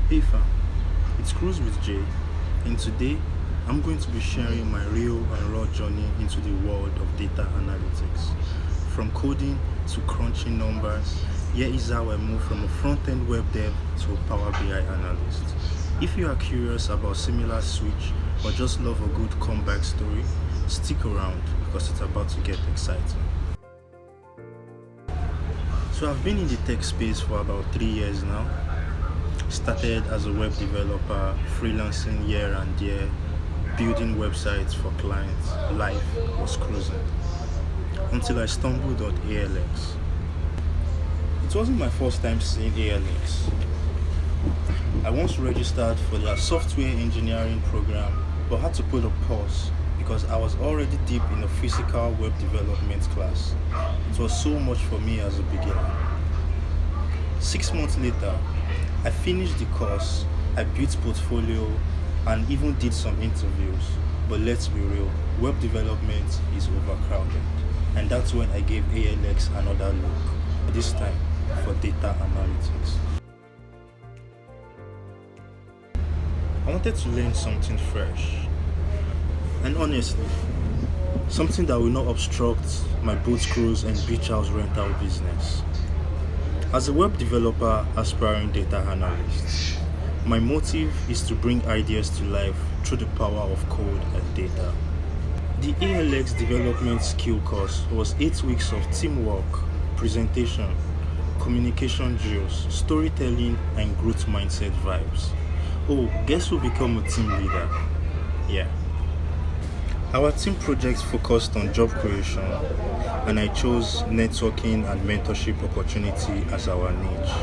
Hey fam, it's Cruise with Jay, and today I'm going to be sharing my real and raw journey into the world of data analytics. From coding to crunching numbers, here is how I moved from a front-end web dev to a Power BI analyst. If you are curious about similar switch or just love a good comeback story, stick around because it's about to get exciting. So I've been in the tech space for about 3 years now. Started as a web developer, freelancing here and there, building websites for clients. Life was cruising until I stumbled on ALX. It wasn't my first time seeing ALX. I once registered for their software engineering program but had to put a pause because I was already deep in a physical web development class. It was so much for me as a beginner. 6 months later, I finished the course, I built portfolio and even did some interviews. But let's be real, web development is overcrowded. And that's when I gave ALX another look, this time for data analytics. I wanted to learn something fresh. And honestly, something that will not obstruct my boat cruise and beach house rental business. As a web developer aspiring data analyst, my motive is to bring ideas to life through the power of code and data. The ALX development skill course was 8 weeks of teamwork, presentation, communication drills, storytelling, and growth mindset vibes. Oh, guess who become a team leader? Yeah. Our team projects focused on job creation, and I chose networking and mentorship opportunity as our niche.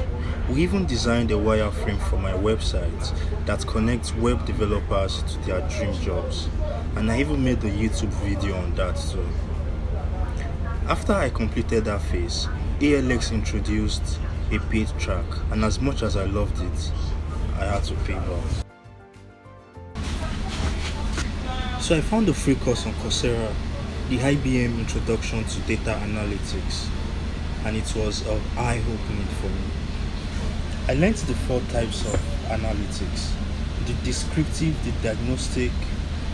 We even designed a wireframe for my website that connects web developers to their dream jobs, and I even made a YouTube video on that too. After I completed that phase, ALX introduced a paid track, and as much as I loved it, I had to pay up. So I found a free course on Coursera, the IBM Introduction to Data Analytics, and it was eye-opening for me. I learned the 4 types of analytics: the descriptive, the diagnostic,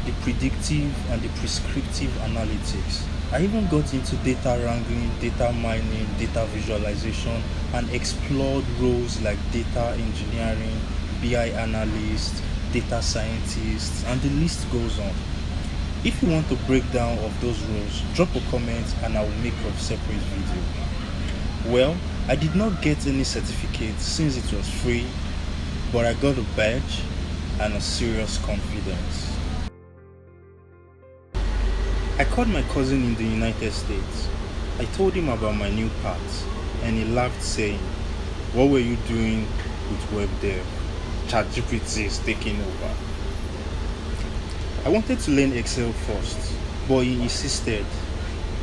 the predictive, and the prescriptive analytics. I even got into data wrangling, data mining, data visualization, and explored roles like data engineering, BI analyst, data scientist, and the list goes on. If you want a breakdown of those roles, drop a comment and I will make a separate video. Well, I did not get any certificate since it was free, but I got a badge and a serious confidence. I called my cousin in the United States. I told him about my new path and he laughed saying, "What were you doing with web dev? ChatGPT is taking over." I wanted to learn Excel first, but he insisted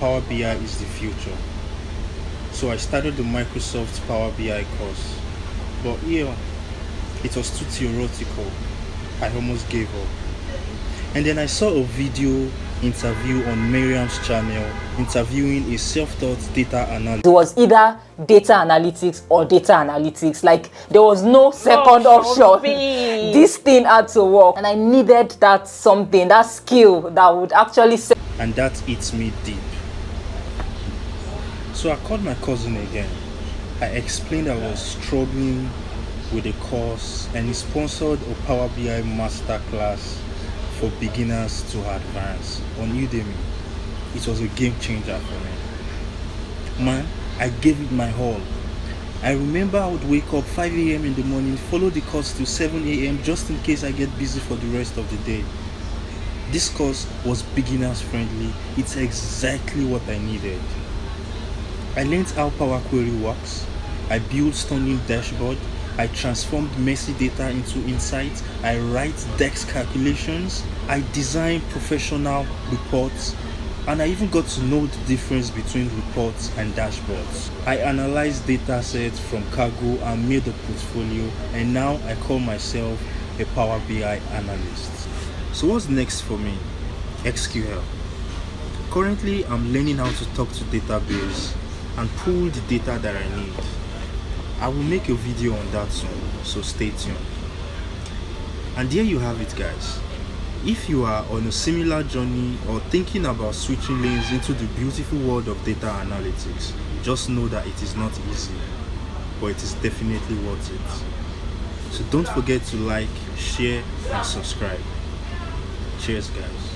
Power BI is the future. So I started the Microsoft Power BI course. But here, it was too theoretical. I almost gave up. And then I saw a video interview on Miriam's channel interviewing a self-taught data analyst. It was either data analytics or data analytics. Like there was no second option. This thing had to work, and I needed that something, that skill that would actually say. And that hits me deep. So I called my cousin again. I explained I was struggling with the course, and he sponsored a Power BI masterclass for beginners to advance on Udemy. It was a game changer for me. Man, I gave it my all. I remember I would wake up 5 a.m. in the morning, follow the course till 7 a.m. just in case I get busy for the rest of the day. This course was beginners friendly. It's exactly what I needed. I learned how Power Query works. I built stunning dashboard. I transformed messy data into insights. I write DEX calculations. I design professional reports. And I even got to know the difference between reports and dashboards. I analyzed data sets from Kaggle and made a portfolio. And now I call myself a Power BI analyst. So what's next for me? SQL. Currently, I'm learning how to talk to database and pull the data that I need. I will make a video on that soon, so stay tuned. And there you have it, guys. If you are on a similar journey or thinking about switching lanes into the beautiful world of data analytics, just know that it is not easy, but it is definitely worth it. So don't forget to like, share, and subscribe. Cheers, guys.